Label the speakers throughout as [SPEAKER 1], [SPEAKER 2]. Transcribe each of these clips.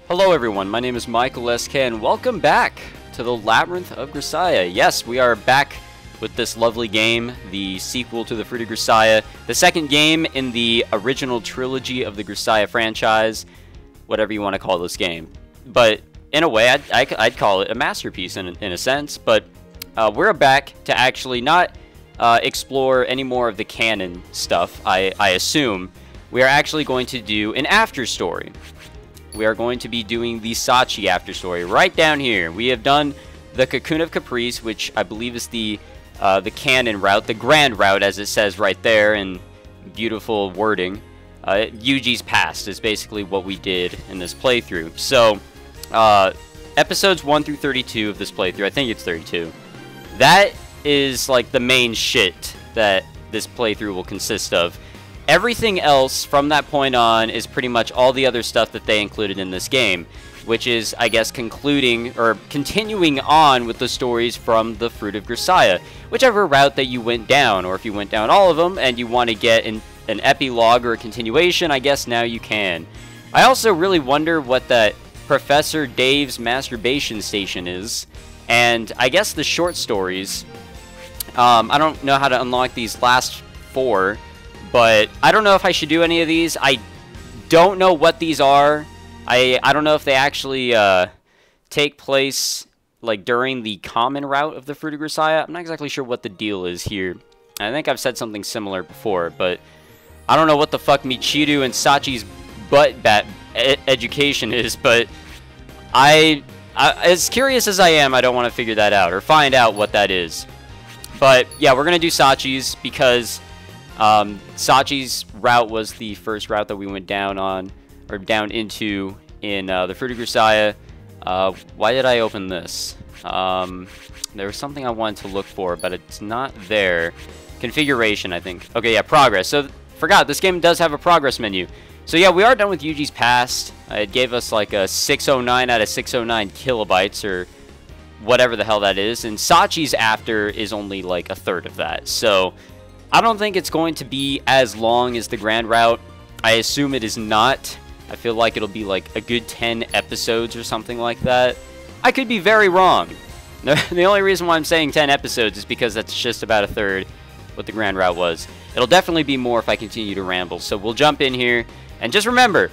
[SPEAKER 1] Hello everyone, my name is Michael SK and welcome back to the Labyrinth of Grisaia. Yes, we are back with this lovely game, the sequel to the Fruit of Grisaia, the second game in the original trilogy of the Grisaia franchise, whatever you want to call this game. But in a way, I'd call it a masterpiece in a sense, but we're back to actually not explore any more of the canon stuff, I assume. We are actually going to do an after story. We are going to be doing the Sachi after story right down here. We have done the Cocoon of Caprice, which I believe is the canon route, the grand route, as it says right there in beautiful wording. Yuji's Past is basically what we did in this playthrough. So, episodes 1 through 32 of this playthrough, I think it's 32, that is like the main shit that this playthrough will consist of. Everything else from that point on is pretty much all the other stuff that they included in this game, which is, I guess, concluding or continuing on with the stories from the Fruit of Grisaia, whichever route that you went down, or if you went down all of them and you want to get an epilogue or a continuation, I guess now you can. I also really wonder what that Professor Dave's masturbation station is, and I guess the short stories. I don't know how to unlock these last 4. But I don't know if I should do any of these. I don't know what these are. I don't know if they actually take place like during the common route of the Fruit of Grisaia. I'm not exactly sure what the deal is here. I think I've said something similar before, but I don't know what the fuck Meikyuu and Sachi's butt bat education is, but as curious as I am, I don't want to figure that out or find out what that is. But yeah, we're going to do Sachi's because Sachi's route was the first route that we went down on, or down into in the Fruit of Grisaia. Why did I open this? There was something I wanted to look for, but it's not there. Configuration, I think. Okay, yeah, progress. So, forgot, this game does have a progress menu. So yeah, we are done with Yuji's Past. It gave us like a 609 out of 609 kilobytes, or whatever the hell that is. And Sachi's After is only like a third of that. So I don't think it's going to be as long as the Grand Route. I assume it is not. I feel like it'll be like a good 10 episodes or something like that. I could be very wrong. The only reason why I'm saying 10 episodes is because that's just about a third what the Grand Route was. It'll definitely be more if I continue to ramble. So we'll jump in here. And just remember,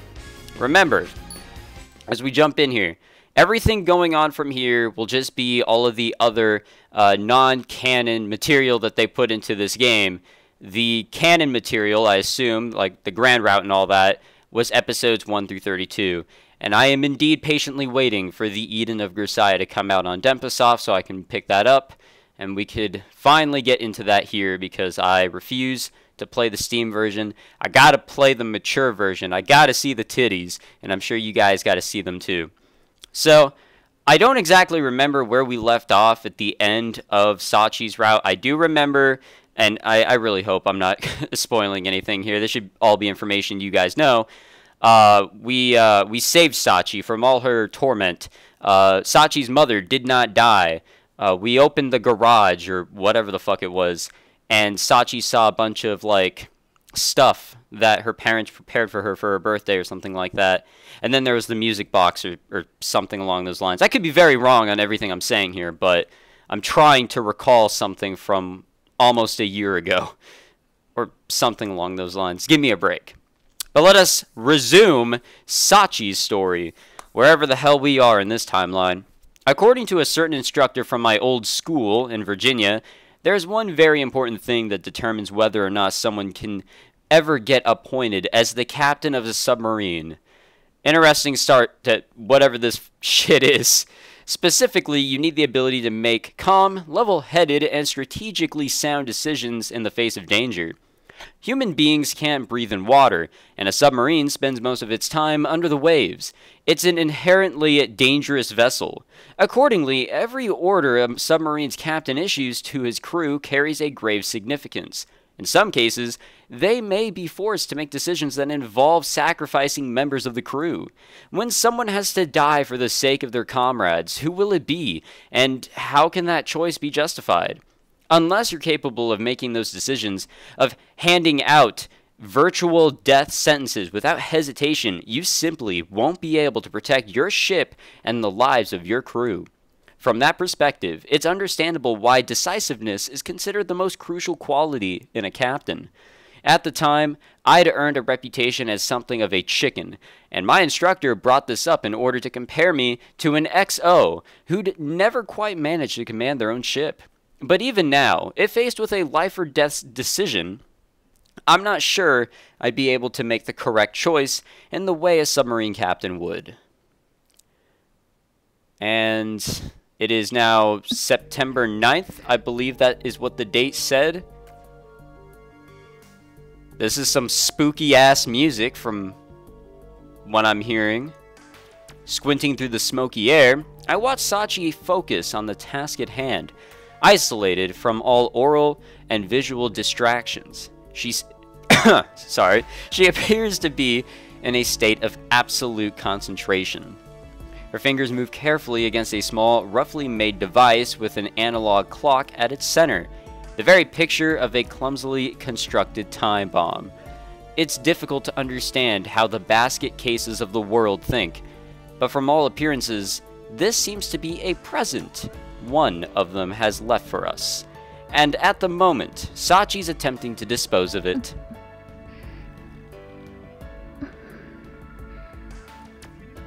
[SPEAKER 1] as we jump in here, everything going on from here will just be all of the other non-canon material that they put into this game. The canon material, I assume, like the Grand Route and all that, was episodes 1 through 32. And I am indeed patiently waiting for the Eden of Grisaia to come out on Denpasoft so I can pick that up. And we could finally get into that here because I refuse to play the Steam version. I gotta play the mature version. I gotta see the titties. And I'm sure you guys gotta see them too. So, I don't exactly remember where we left off at the end of Sachi's route. I do remember, and I really hope I'm not spoiling anything here. This should all be information you guys know. We saved Sachi from all her torment. Sachi's mother did not die. We opened the garage, or whatever the fuck it was, and Sachi saw a bunch of, like, stuff that her parents prepared for her birthday or something like that. And then there was the music box or something along those lines. I could be very wrong on everything I'm saying here, but I'm trying to recall something from almost a year ago or something along those lines. Give me a break. But let us resume Sachi's story, wherever the hell we are in this timeline. According to a certain instructor from my old school in Virginia, there's one very important thing that determines whether or not someone can ever get appointed as the captain of a submarine. Interesting start to whatever this shit is. Specifically, you need the ability to make calm, level-headed, and strategically sound decisions in the face of danger. Human beings can't breathe in water, and a submarine spends most of its time under the waves. It's an inherently dangerous vessel. Accordingly, every order a submarine's captain issues to his crew carries a grave significance. In some cases, they may be forced to make decisions that involve sacrificing members of the crew. When someone has to die for the sake of their comrades, who will it be, and how can that choice be justified? Unless you're capable of making those decisions, of handing out virtual death sentences without hesitation, you simply won't be able to protect your ship and the lives of your crew. From that perspective, it's understandable why decisiveness is considered the most crucial quality in a captain. At the time, I'd earned a reputation as something of a chicken, and my instructor brought this up in order to compare me to an XO who'd never quite managed to command their own ship. But even now, if faced with a life or death decision, I'm not sure I'd be able to make the correct choice in the way a submarine captain would. And it is now September 9th, I believe that is what the date said. This is some spooky-ass music from what I'm hearing. Squinting through the smoky air, I watch Sachi focus on the task at hand, isolated from all oral and visual distractions. She appears to be in a state of absolute concentration. Her fingers move carefully against a small, roughly made device with an analog clock at its center, the very picture of a clumsily constructed time bomb. It's difficult to understand how the basket cases of the world think, but from all appearances, this seems to be a present one of them has left for us. And at the moment, Sachi's attempting to dispose of it.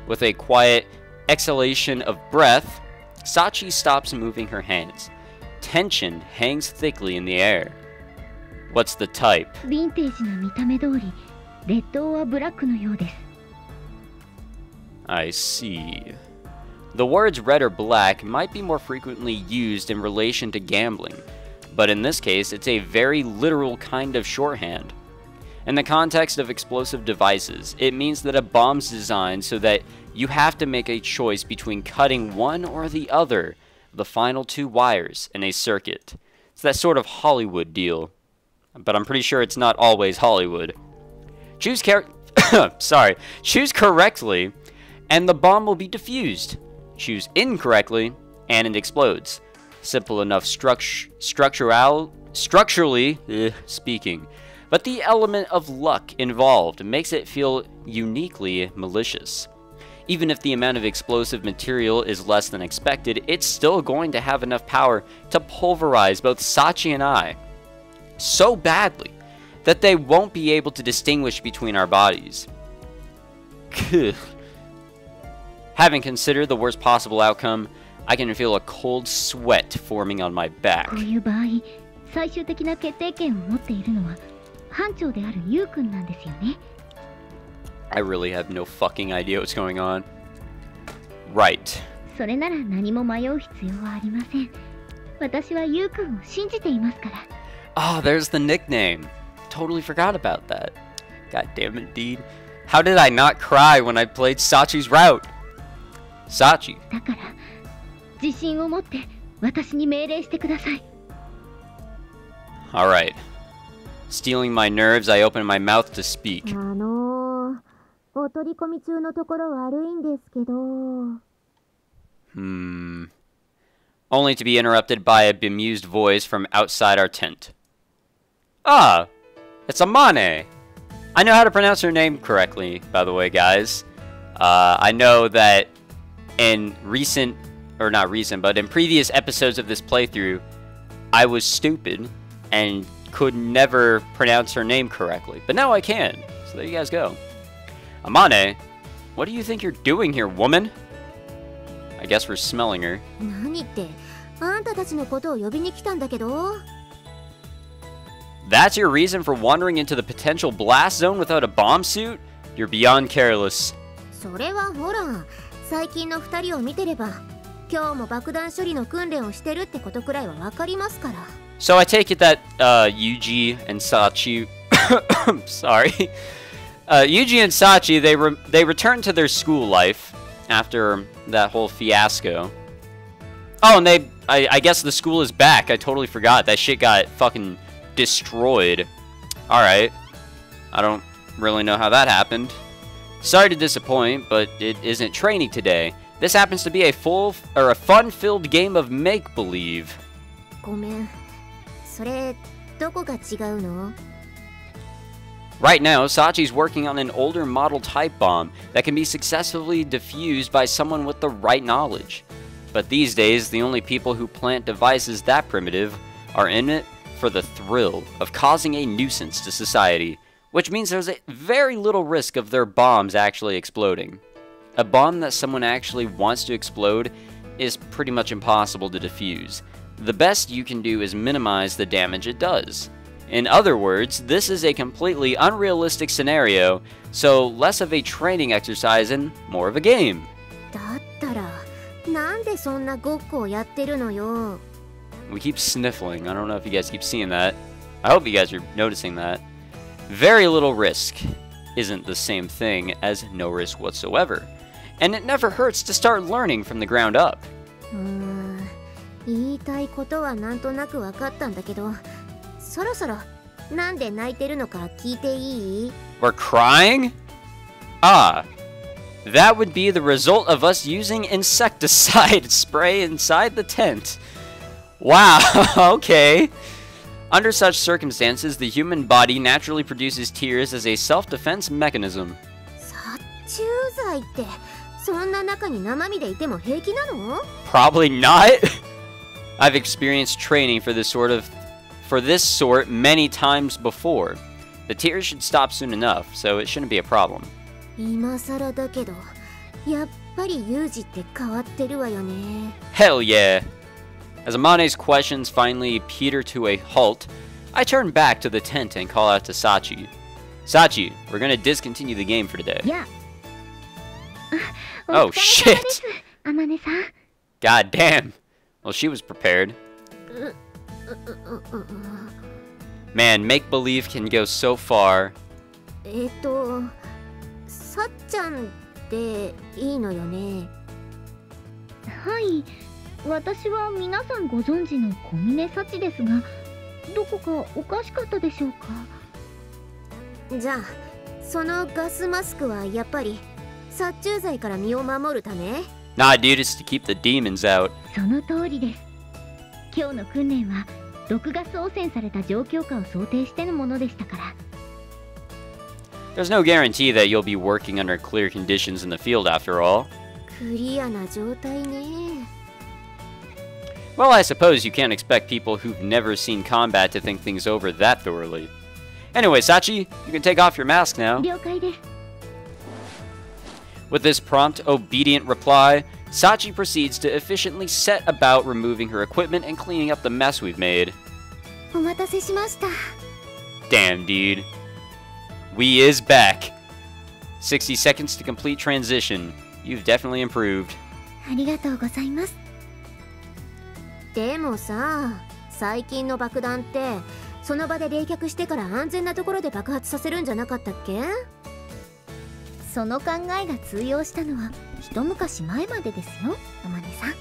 [SPEAKER 1] With a quiet exhalation of breath, Sachi stops moving her hands. Tension hangs thickly in the air. What's the type? I see. The words red or black might be more frequently used in relation to gambling, but in this case, it's a very literal kind of shorthand. In the context of explosive devices, it means that a bomb's designed so that you have to make a choice between cutting one or the other of the final two wires in a circuit. It's that sort of Hollywood deal, but I'm pretty sure it's not always Hollywood. Choose correctly, and the bomb will be defused. Choose incorrectly, and it explodes. Simple enough structurally speaking. But the element of luck involved makes it feel uniquely malicious. Even if the amount of explosive material is less than expected, it's still going to have enough power to pulverize both Sachi and I so badly that they won't be able to distinguish between our bodies. Having considered the worst possible outcome, I can feel a cold sweat forming on my back. I really have no fucking idea what's going on. Right. Oh, there's the nickname. Totally forgot about that. God damn it, dude. How did I not cry when I played Sachi's route? Sachi. Alright. Stealing my nerves, I open my mouth to speak. Only to be interrupted by a bemused voice from outside our tent. Ah, it's Amane. I know how to pronounce her name correctly, by the way, guys. I know that in in previous episodes of this playthrough, I was stupid and could never pronounce her name correctly. But now I can. So there you guys go. Amane, what do you think you're doing here, woman? I guess we're smelling her. That's your reason for wandering into the potential blast zone without a bomb suit? You're beyond careless. So I take it that Yuji and Sachi sorry. Yuji and Sachi, they returned to their school life after that whole fiasco. Oh, and I guess the school is back. I totally forgot. That shit got fucking destroyed. Alright. I don't really know how that happened. Sorry to disappoint, but it isn't training today. This happens to be a fun-filled game of make-believe. Right now, Sachi's working on an older model type bomb that can be successfully defused by someone with the right knowledge. But these days, the only people who plant devices that primitive are in it for the thrill of causing a nuisance to society, which means there's a very little risk of their bombs actually exploding. A bomb that someone actually wants to explode is pretty much impossible to defuse. The best you can do is minimize the damage it does. In other words, this is a completely unrealistic scenario, so less of a training exercise and more of a game.
[SPEAKER 2] だったら、なんでそんなごっこをやってるのよ。
[SPEAKER 1] We keep sniffling. I don't know if you guys keep seeing that. I hope you guys are noticing that. Very little risk isn't the same thing as no risk whatsoever. And it never hurts to start learning from the ground up.
[SPEAKER 2] 言いたいことはなんとなく分かったんだけど、そろそろなんで泣いてるのか聞いていい？
[SPEAKER 1] We're crying? Ah, that would be the result of us using insecticide spray inside the tent. Wow, okay. Under such circumstances, the human body naturally produces tears as a self-defense mechanism.
[SPEAKER 2] 殺虫剤ってそんな中に生身でいても平気なの？
[SPEAKER 1] Probably not. I've experienced training for this sort many times before. The tears should stop soon enough, so it shouldn't be a problem.
[SPEAKER 2] 今更だけど、やっぱりユージって変わってるわよね。
[SPEAKER 1] Hell yeah. As Amane's questions finally peter to a halt, I turn back to the tent and call out to Sachi. Sachi, we're gonna discontinue the game for today.
[SPEAKER 2] Yeah.
[SPEAKER 1] Oh shit!
[SPEAKER 2] あまねさん。
[SPEAKER 1] God damn. Well, she was prepared. Man, make-believe can go so far.
[SPEAKER 2] さっちゃんでいいのよね。
[SPEAKER 3] はい、私は皆さんご存知の小峰幸ですが、どこかおかしかったでしょうか。
[SPEAKER 2] じゃあ、そのガスマスクはやっぱり殺虫剤から身を守るため？
[SPEAKER 1] Nah, dude, it's to keep the demons out.
[SPEAKER 3] その通りです。今日の訓練は毒ガス汚染された状況下を想定してのものでしたから。
[SPEAKER 1] There's no guarantee that you'll be working under clear conditions in the field after all.
[SPEAKER 2] クリアな状態ね。
[SPEAKER 1] Well, I suppose you can't expect people who've never seen combat to think things over that thoroughly. Anyway, Sachi, you can take off your mask now.
[SPEAKER 3] 了解です。
[SPEAKER 1] With this prompt, obedient reply, Sachi proceeds to efficiently set about removing her equipment and cleaning up the mess we've made.
[SPEAKER 2] お待たせしました。
[SPEAKER 1] Damn, dude. We is back. 60 seconds to complete transition. You've definitely improved.
[SPEAKER 2] ありがとうございます。でもさ、最近の爆弾ってその場で冷却してから安全なところで爆発させるんじゃなかったっけ？
[SPEAKER 3] その考えが通用したのは一昔前までですよ、あまねさん。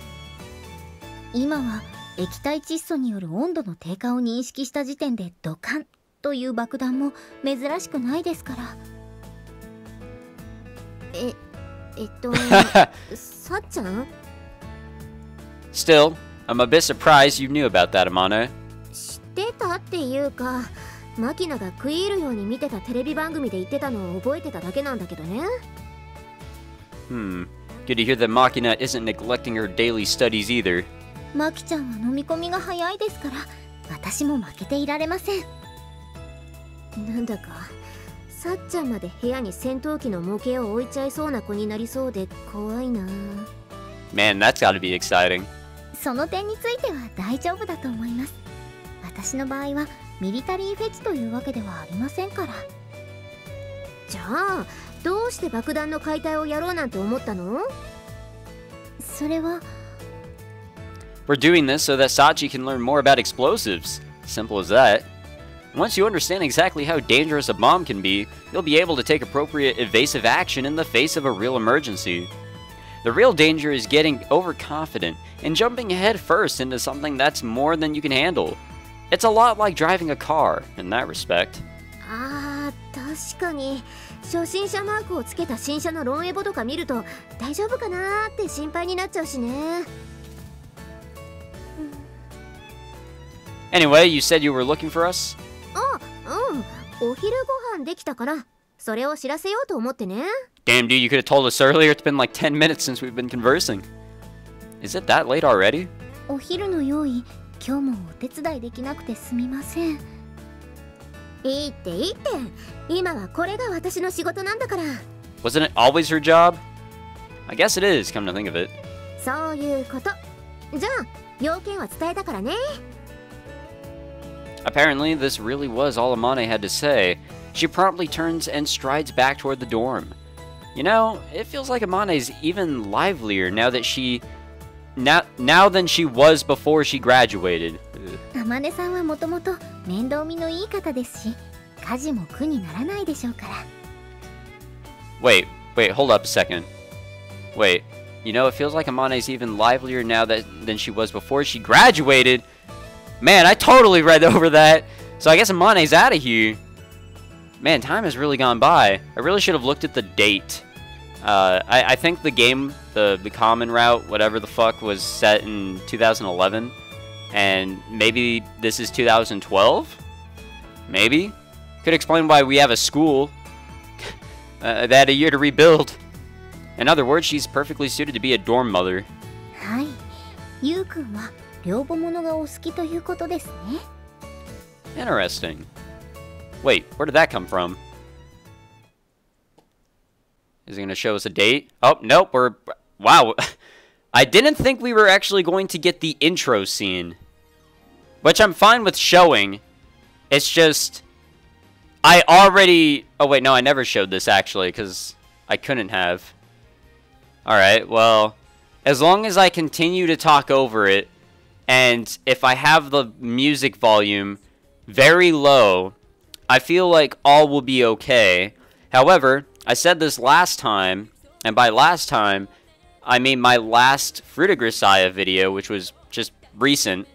[SPEAKER 3] 今は液体窒素による温度の低下を認識した時点でドカンという爆弾も珍しくないですから。
[SPEAKER 2] さっちゃん？
[SPEAKER 1] Still, I'm a bit surprised you knew about that, Amane.
[SPEAKER 2] 知ってたっていうか、マキナが食い入るように見てたテレビ番組で言ってたのを覚えてただけなんだけどね。
[SPEAKER 1] Good to hear that Machina isn't neglecting her daily studies either.
[SPEAKER 3] マキちゃんは飲み込みが早いですから、私も負けていられません。
[SPEAKER 2] なんだか、さっちゃんまで部屋に戦闘機の模型を置いちゃいそうな子になりそうで怖いな。
[SPEAKER 1] Man, that's gotta be exciting.
[SPEAKER 3] その点については大丈夫だと思います。私の場合はミリタリーフェチというわけではありませんから。
[SPEAKER 2] じゃあどうして爆弾の解体をやろうなんて思ったの？
[SPEAKER 3] それは
[SPEAKER 1] We're doing this so that Sachi can learn more about explosives. Simple as that. Once you understand exactly how dangerous a bomb can be, you'll be able to take appropriate evasive action in the face of a real emergency. The real danger is getting overconfident and jumping head first into something that's more than you can handle. It's a lot like driving a car in that respect.
[SPEAKER 2] あー、確かに初心者マークをつけた新車のロンエボとか見ると大丈夫かなーって心配になっちゃうしね。
[SPEAKER 1] Anyway, you said you were looking for us?
[SPEAKER 2] あ、うん、お昼ご飯できたから、それを知らせようと思ってね。
[SPEAKER 1] Damn, dude, you could have told us earlier. It's been like 10 minutes since we've been conversing. Is it that late already?
[SPEAKER 3] お昼の用意、今日もお手伝いできなくてすみません。
[SPEAKER 2] いいっていいって。今はこれが私の仕事なんだから。
[SPEAKER 1] Wasn't it always her job? I guess it is, come to think of it.
[SPEAKER 2] そういうこと。じゃあ、要件は伝えたからね。
[SPEAKER 1] Apparently, this really was all Amane had to say. She promptly turns and strides back toward the dorm. You know, it feels like Amane's even livelier now that now than she was before she graduated.
[SPEAKER 3] あまねさんはもともと面倒見のいい方ですし、家事も苦にならないでしょうから。
[SPEAKER 1] Wait, hold up a second. Wait, you know, it feels like Amane's even livelier now than she was before she graduated. Man, I totally read over that. So I guess Amane's out of here. Man, time has really gone by. I really should have looked at the date. I think the game, the common route, whatever the fuck, was set in 2011. And maybe this is 2012? Maybe? Could explain why we have a school. They had a year to rebuild. In other words, she's perfectly suited to be a dorm mother.
[SPEAKER 3] はい、ゆうくんは両母物がお好きということですね。
[SPEAKER 1] Interesting. Wait, where did that come from? Is it going to show us a date? Oh, nope, wow. I didn't think we were actually going to get the intro scene. Which I'm fine with showing. It's just... Oh wait, no, I never showed this actually, because I couldn't have. Alright, well, as long as I continue to talk over it, and if I have the music volume very low, I feel like all will be okay. However, I said this last time, and by last time, I mean my last Fruit of Grisaia video, which was just recent.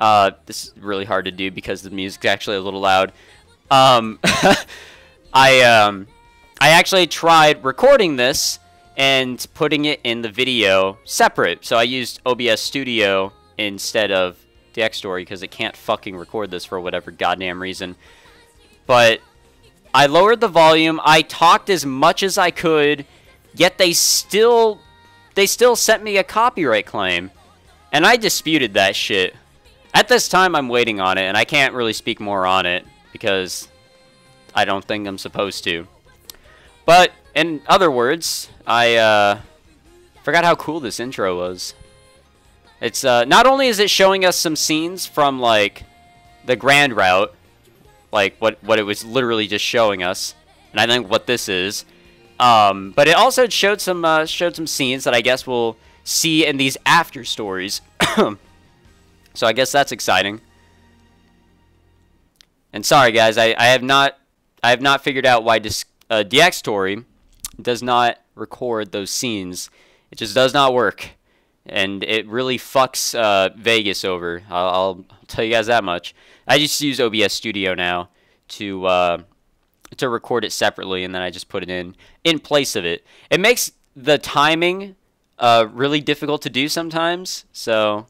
[SPEAKER 1] This is really hard to do because the music's actually a little loud. I actually tried recording this and putting it in the video separate. So I used OBS Studio instead of DxStory because it can't fucking record this for whatever goddamn reason. But I lowered the volume. I talked as much as I could, yet they still sent me a copyright claim, and I disputed that shit. At this time, I'm waiting on it, and I can't really speak more on it because I don't think I'm supposed to. But in other words, I forgot how cool this intro was. It's not only is it showing us some scenes from like the grand route, like what it was literally just showing us, and I think what this is, but it also showed some scenes that I guess we'll see in these after stories. So I guess that's exciting. And sorry guys, I have not figured out why DxStory does not record those scenes. It just does not work, and it really fucks Vegas over. I'll tell you guys that much. I just use OBS Studio now to record it separately, and then I just put it in place of it. It makes the timing really difficult to do sometimes, so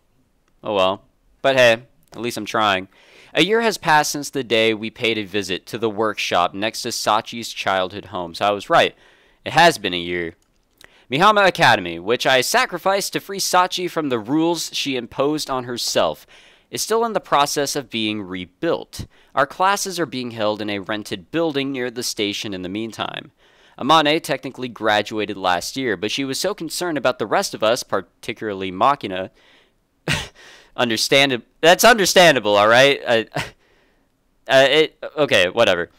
[SPEAKER 1] oh well. But hey, at least I'm trying. A year has passed since the day we paid a visit to the workshop next to Sachi's childhood home, so I was right. It has been a year. Mihama Academy, which I sacrificed to free Sachi from the rules she imposed on herself, is still in the process of being rebuilt. Our classes are being held in a rented building near the station in the meantime. Amane technically graduated last year, but she was so concerned about the rest of us, particularly Makina. That's understandable, alright? Okay, whatever.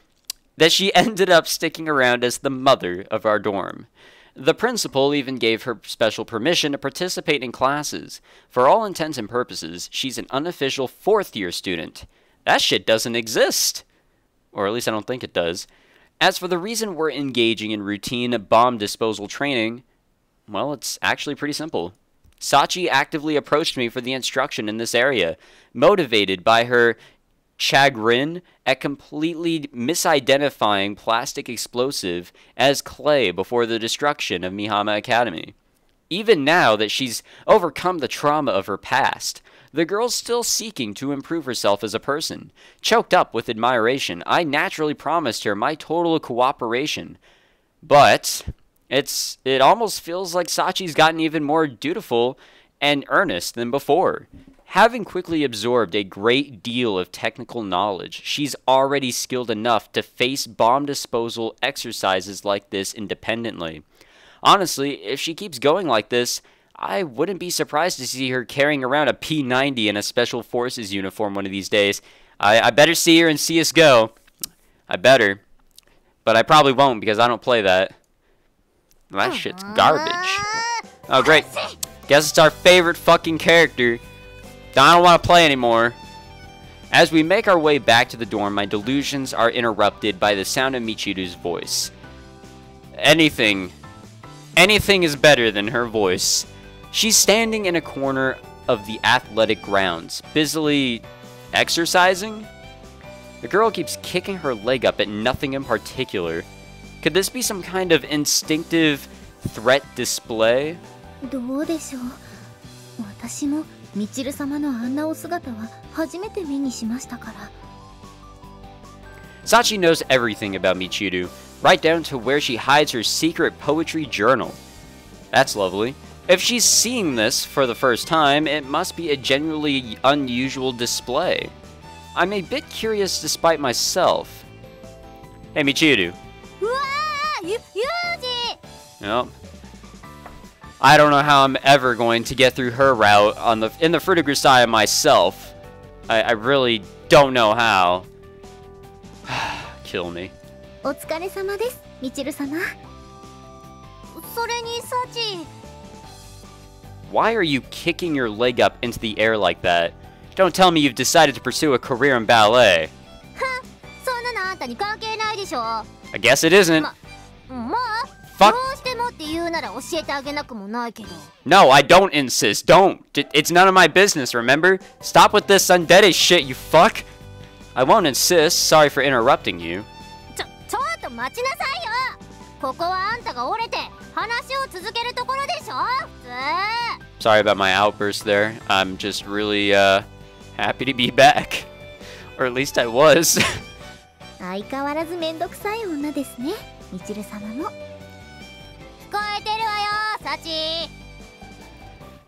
[SPEAKER 1] That she ended up sticking around as the mother of our dorm. The principal even gave her special permission to participate in classes. For all intents and purposes, she's an unofficial fourth-year student. That shit doesn't exist. Or at least I don't think it does. As for the reason we're engaging in routine bomb disposal training, well, it's actually pretty simple. Sachi actively approached me for the instruction in this area, motivated by her chagrin at completely misidentifying plastic explosive as clay before the destruction of Mihama Academy. Even now that she's overcome the trauma of her past, The girl's still seeking to improve herself as a person. Choked up with admiration, I naturally promised her my total cooperation. But it almost feels like Sachi's gotten even more dutiful and earnest than before. Having quickly absorbed a great deal of technical knowledge, she's already skilled enough to face bomb disposal exercises like this independently. Honestly, if she keeps going like this, I wouldn't be surprised to see her carrying around a P90 in a Special Forces uniform one of these days. I better see her in CSGO. I better. But I probably won't because I don't play that. That shit's garbage. Oh, great. Guess it's our favorite fucking character. I don't want to play anymore. As we make our way back to the dorm, my delusions are interrupted by the sound of Meikyuu's voice. Anything is better than her voice. She's standing in a corner of the athletic grounds, busily exercising. The girl keeps kicking her leg up at nothing in particular. Could this be some kind of instinctive threat display?
[SPEAKER 3] どうでしょう。私もみちる様のあんなお姿は初めて目にしましたから。
[SPEAKER 1] Sachi knows everything about Meikyuu, right down to where she hides her secret poetry journal. That's lovely. If she's seeing this for the first time, it must be a genuinely unusual display. I'm a bit curious despite myself. Hey, Meikyuu. Yep. I don't know how I'm ever going to get through her route in the Fruit of Grisaia myself. I really don't know how. Kill me.
[SPEAKER 3] お疲れ様です、みちる様。それにサチ。
[SPEAKER 1] Why are you kicking your leg up into the air like that? Don't tell me you've decided to pursue a career in ballet.
[SPEAKER 3] そんなのあんたに関係ないでしょ。
[SPEAKER 1] I guess it isn't.
[SPEAKER 3] まあ、
[SPEAKER 1] Fuck.
[SPEAKER 3] どうしてもって言うなら教えてあげなくもないけど。
[SPEAKER 1] No, I don't insist. Don't. It's none of my business, remember? Stop with this Sundere shit, you fuck. I won't insist. Sorry for interrupting you.
[SPEAKER 3] ちょっと待ちなさいよ。ここはあんたが折れて話を続けるところでしょ。
[SPEAKER 1] Sorry about my outburst there. I'm just really happy to be back. Or at least I was.
[SPEAKER 3] 相変わらずめんどくさい女ですね、みちる様も。聞こえてるわよ、サチ。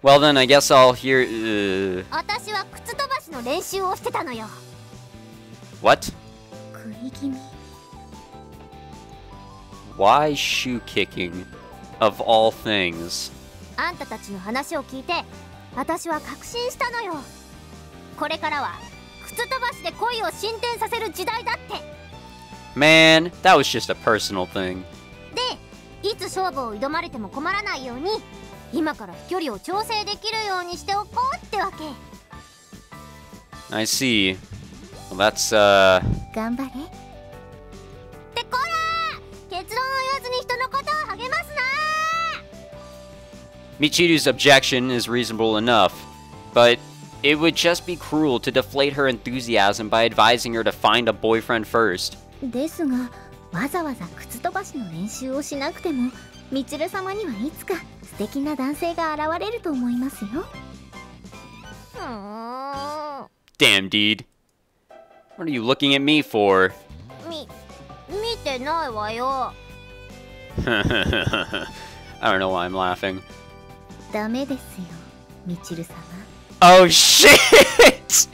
[SPEAKER 1] Well then, I guess I'll hear.
[SPEAKER 3] 私は靴飛ばしの練習をしてたのよ。
[SPEAKER 1] What?
[SPEAKER 3] 食い気味。
[SPEAKER 1] Why shoe kicking, of all things?
[SPEAKER 3] あんたたちの話を聞いて、私は確信したのよ。これからは靴飛ばしで恋を進展させる時代だって。
[SPEAKER 1] Man, that was just a personal thing.
[SPEAKER 3] で、いつ勝負を挑まれても困らないように、今から飛距離を調整できるようにしておこうってわけ。
[SPEAKER 1] I see. Well, that's
[SPEAKER 3] 頑張れ。ってこら、結論を言わずに人のことを励ますな。
[SPEAKER 1] Meikyuu's objection is reasonable enough, but it would just be cruel to deflate her enthusiasm by advising her to find a boyfriend first.
[SPEAKER 3] ですが、わざわざ靴飛ばしの練習をしなくても、みちる様にはいつか素敵な男性が現れると思いますよ。
[SPEAKER 1] Damn, dude. What are you looking at me for?
[SPEAKER 3] 見てないわよ。
[SPEAKER 1] I don't know why I'm laughing.
[SPEAKER 3] ダメですよ、みちる様。
[SPEAKER 1] Oh shit!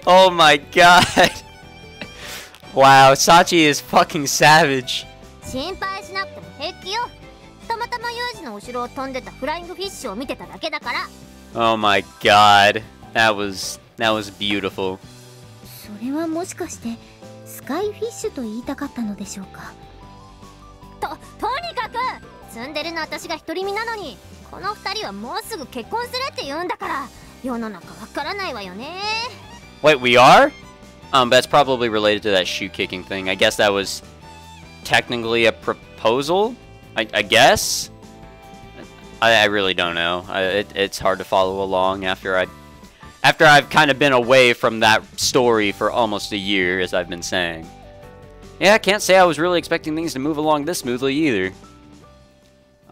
[SPEAKER 1] Oh my god! Wow, Sachi is fucking savage.
[SPEAKER 3] 心配しなくても平気よ。たまたま有事の後ろを飛んでたフライングフィッシュを見てただけだから。
[SPEAKER 1] Oh my god. That was beautiful.
[SPEAKER 3] それはもしかしてスカイフィッシュと言いたかったのでしょうか。とにかくツンデレの私が独り身なのに、この二人はもうすぐ結婚するって言うんだから、世の中わからないわよね。
[SPEAKER 1] Wait, we are? That's probably related to that shoe kicking thing. I guess that was technically a proposal? I guess? I really don't know. It's hard to follow along after I've kind of been away from that story for almost a year, as I've been saying. Yeah, I can't say I was really expecting things to move along this smoothly either.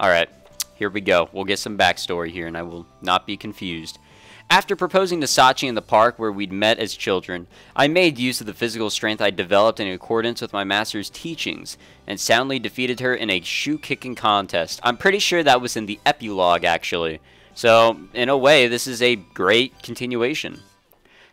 [SPEAKER 1] Alright. here we go. We'll get some backstory here, and I will not be confused. After proposing to Sachi in the park where we'd met as children, I made use of the physical strength I developed in accordance with my master's teachings, and soundly defeated her in a shoe-kicking contest. I'm pretty sure that was in the epilogue, actually. So, in a way, this is a great continuation.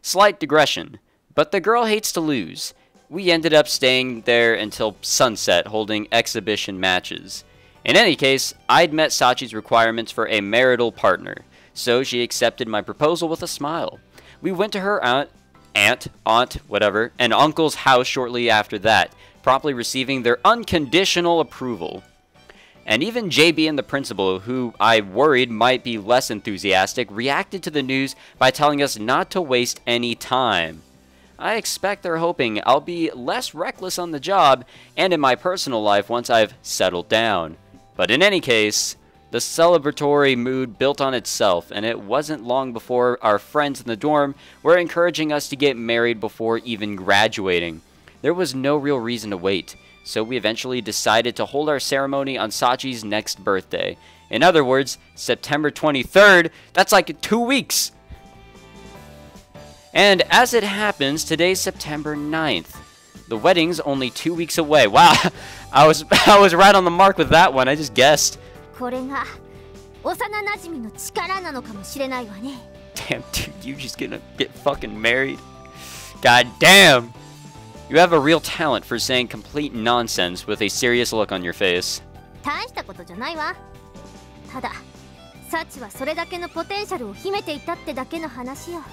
[SPEAKER 1] Slight digression, but the girl hates to lose. We ended up staying there until sunset, holding exhibition matches. In any case, I'd met Sachi's requirements for a marital partner, so she accepted my proposal with a smile. We went to her aunt, whatever, and uncle's house shortly after that, promptly receiving their unconditional approval. And even JB and the principal, who I worried might be less enthusiastic, reacted to the news by telling us not to waste any time. I expect they're hoping I'll be less reckless on the job and in my personal life once I've settled down. But in any case, the celebratory mood built on itself, and it wasn't long before our friends in the dorm were encouraging us to get married before even graduating. There was no real reason to wait, so we eventually decided to hold our ceremony on Sachi's next birthday. In other words, September 23rd, that's like 2 weeks! And as it happens, today's September 9th. The wedding's only 2 weeks away. Wow, I was right on the mark with that one, I just guessed.
[SPEAKER 2] これが幼馴染の力なのかもしれないわね。
[SPEAKER 1] Damn, dude, you just gonna get fucking married? God damn! You have a real talent for saying complete nonsense with a serious look on your face.
[SPEAKER 2] 大したことじゃないわ。ただ、サチはそれだけのポテンシャルを秘めていたってだけの話よ。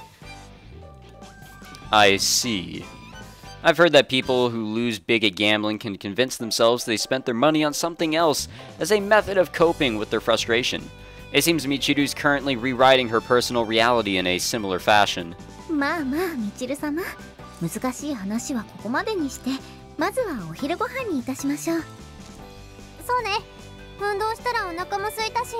[SPEAKER 1] I see. I've heard that people who lose big at gambling can convince themselves they spent their money on something else as a method of coping with their frustration. It seems Michiru's currently rewriting her personal reality in a similar fashion.
[SPEAKER 3] まあまあ、みちる様。難しい話はここまでにして、まずはお昼ご飯にいたしましょう。
[SPEAKER 2] そうね。運動したらお腹も空いたし。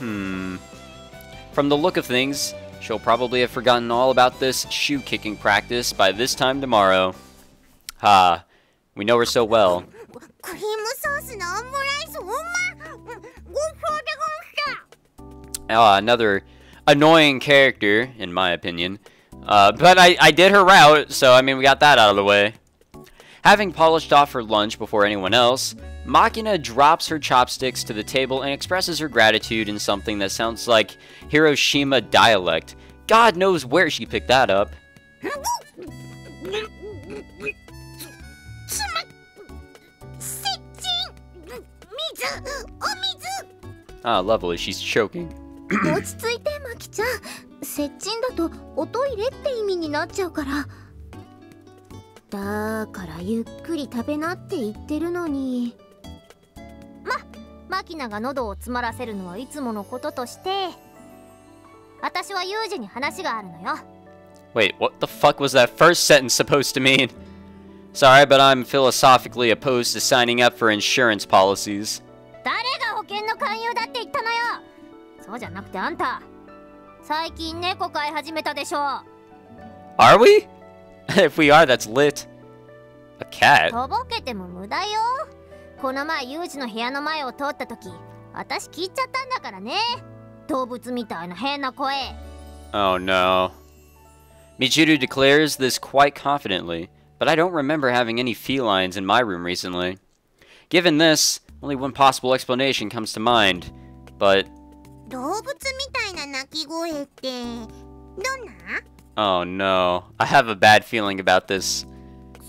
[SPEAKER 1] From the look of things, she'll probably have forgotten all about this shoe-kicking practice by this time tomorrow. Ha, we know her so well.
[SPEAKER 2] クリームソースのオムライスうまっ。ごちそうでごんした。
[SPEAKER 1] Another annoying character, in my opinion. But I did her route, so I mean we got that out of the way. Having polished off her lunch before anyone else, Makina drops her chopsticks to the table and expresses her gratitude in something that sounds like Hiroshima dialect. God knows where she picked that up. Ah, lovely, she's choking.
[SPEAKER 3] 落ち着いて、マキちゃん。接近だとおトイレって意味になっちゃうから。
[SPEAKER 2] だからゆっくり食べなって言ってるのに。マキナが喉を詰まらせるのはいつものこととして、私はユージに話があるのよ。
[SPEAKER 1] Wait, what the fuck was that first sentence supposed to mean? Sorry, but I'm philosophically opposed to signing up for insurance policies.
[SPEAKER 2] 誰が保険の勧誘だって言ったのよ。そうじゃなくてあんた、最近猫飼い始めたでしょ。
[SPEAKER 1] Are we? If we are, that's lit. A cat?
[SPEAKER 2] とぼけても無駄よ。この前ユージの部屋の前を通った時、私聞いちゃったんだからね。動物みたいな変な声。
[SPEAKER 1] Oh no. Michiru declares this quite confidently, but I don't remember having any felines in my room recently. Given this, only one possible explanation comes to mind, but...
[SPEAKER 2] 動物みたいな鳴き声ってどんな？
[SPEAKER 1] Oh no, I have a bad feeling about this.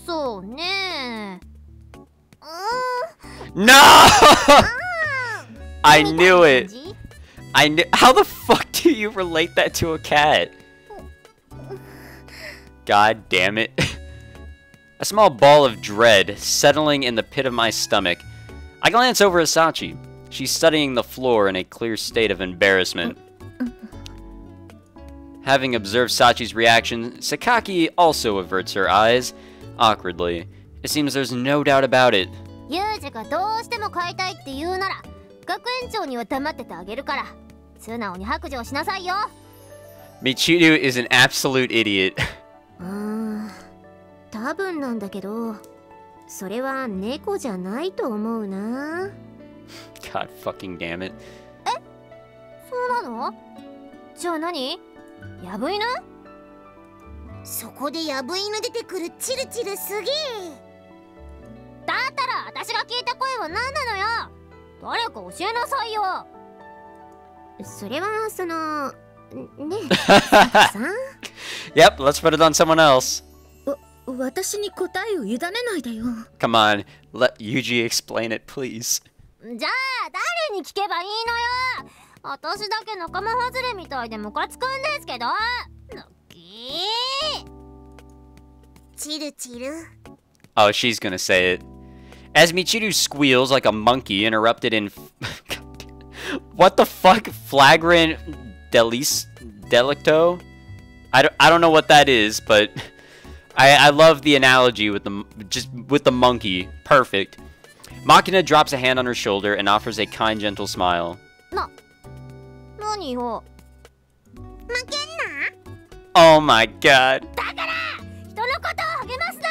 [SPEAKER 2] そうね。
[SPEAKER 1] No! I knew it. I knew. How the fuck do you relate that to a cat? God damn it. A small ball of dread settling in the pit of my stomach. I glance over at Sachi. She's studying the floor in a clear state of embarrassment. Having observed Sachi's reaction, Sakaki also averts her eyes, awkwardly. It seems there's no doubt about it.
[SPEAKER 2] ユージがどうしても飼いたいって言うなら、学園長には黙っててあげるから、素直に白状しなさいよ。
[SPEAKER 1] Meikyuu is an absolute idiot.
[SPEAKER 2] 多分なんだけど、それは猫じゃないと思うな。
[SPEAKER 1] God fucking damn it.
[SPEAKER 2] そうなの？じゃあ何？ヤブ犬？
[SPEAKER 3] そこでヤブ犬出てくるチルチルすげえ。
[SPEAKER 2] だったら私が聞いた声は何なのよ。誰か教えなさいよ。それはそのねえさん。
[SPEAKER 1] Yep, let's put it on someone else.
[SPEAKER 3] 私に答えを委ねないでよ。
[SPEAKER 1] Come on, let Yuji explain it, please.
[SPEAKER 2] じゃあ誰に聞けばいいのよ。私だけ仲間外れみたいでムカつくんですけど。のきー。
[SPEAKER 3] チルチル。
[SPEAKER 1] Oh, she's gonna say it. As Michiru squeals like a monkey interrupted in... What the fuck? Flagrant delicto? I don't know what that is, but... I love the analogy with the monkey. Perfect. Makina drops a hand on her shoulder and offers a kind, gentle smile.
[SPEAKER 2] 何よ。
[SPEAKER 3] 負けんな。
[SPEAKER 1] Oh my god.
[SPEAKER 2] だから人のことを励ますな。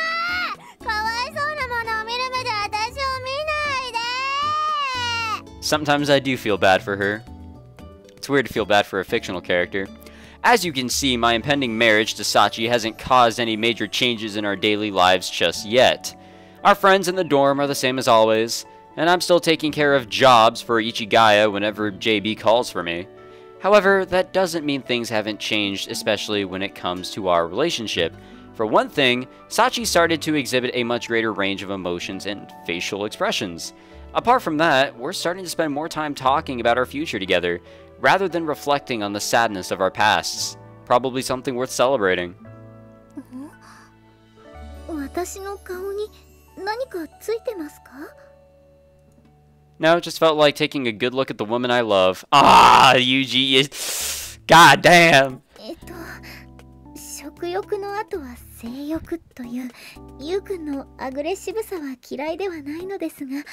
[SPEAKER 2] かわいそうなものを見る目で私を見ないで。
[SPEAKER 1] Sometimes I do feel bad for her. It's weird to feel bad for a fictional character. As you can see, my impending marriage to Sachi hasn't caused any major changes in our daily lives just yet. Our friends in the dorm are the same as always, and I'm still taking care of jobs for Ichigaya whenever JB calls for me. However, that doesn't mean things haven't changed, especially when it comes to our relationship. For one thing, Sachi started to exhibit a much greater range of emotions and facial expressions. Apart from that, we're starting to spend more time talking about our future together, rather than reflecting on the sadness of our pasts. Probably something worth celebrating.
[SPEAKER 3] 私の顔に何かついてますか?
[SPEAKER 1] No, it just felt like taking a good look at the woman I love. Ah, Yuji is... God damn!
[SPEAKER 3] 食欲の後は性欲というユウくんのアグレッシブさは嫌いではないのですが、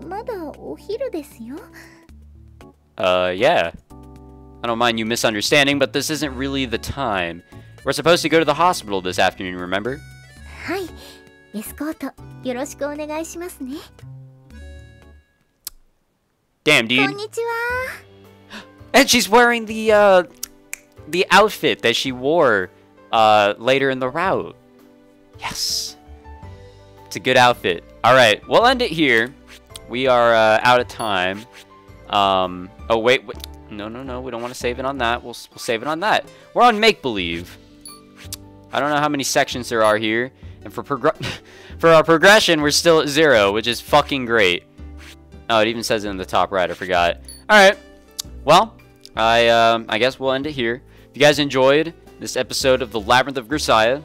[SPEAKER 3] まだお昼ですよ。
[SPEAKER 1] Yeah. I don't mind you misunderstanding, but this isn't really the time. We're supposed to go to the hospital this afternoon, remember?
[SPEAKER 3] はい、エスコートよろしくお願いしますね。
[SPEAKER 1] Damn, dude.
[SPEAKER 3] こんにちは。
[SPEAKER 1] And she's wearing the outfit that she wore later in the route. Yes. It's a good outfit. Alright, we'll end it here. We are out of time. Oh, wait. No. We don't want to save it on that. We'll save it on that. We're on Make-Believe. I don't know how many sections there are here. And for our progression, we're still at 0, which is fucking great. Oh, it even says it in the top right. I forgot. Alright. Well, I guess we'll end it here. If you guys enjoyed this episode of the Labyrinth of Grisaia,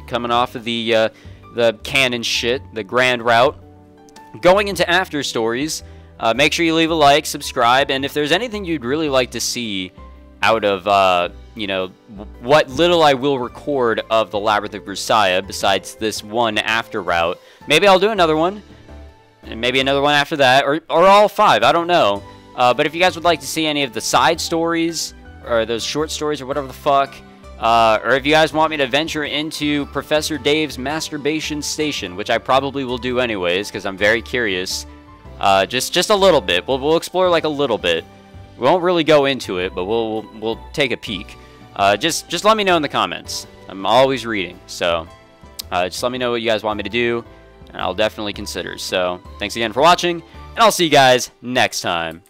[SPEAKER 1] coming off of the canon shit, the grand route, going into after stories, make sure you leave a like, subscribe, and if there's anything you'd really like to see out of, you know, what little I will record of the Labyrinth of Grisaia, besides this one after route, maybe I'll do another one, and maybe another one after that, or all 5, I don't know. But if you guys would like to see any of the side stories, or those short stories, or whatever the fuck, or if you guys want me to venture into Professor Dave's masturbation station, which I probably will do anyways, because I'm very curious, just a little bit. We'll explore like a little bit. We won't really go into it, but we'll take a peek. Just let me know in the comments. I'm always reading, so just let me know what you guys want me to do, and I'll definitely consider. So thanks again for watching, and I'll see you guys next time.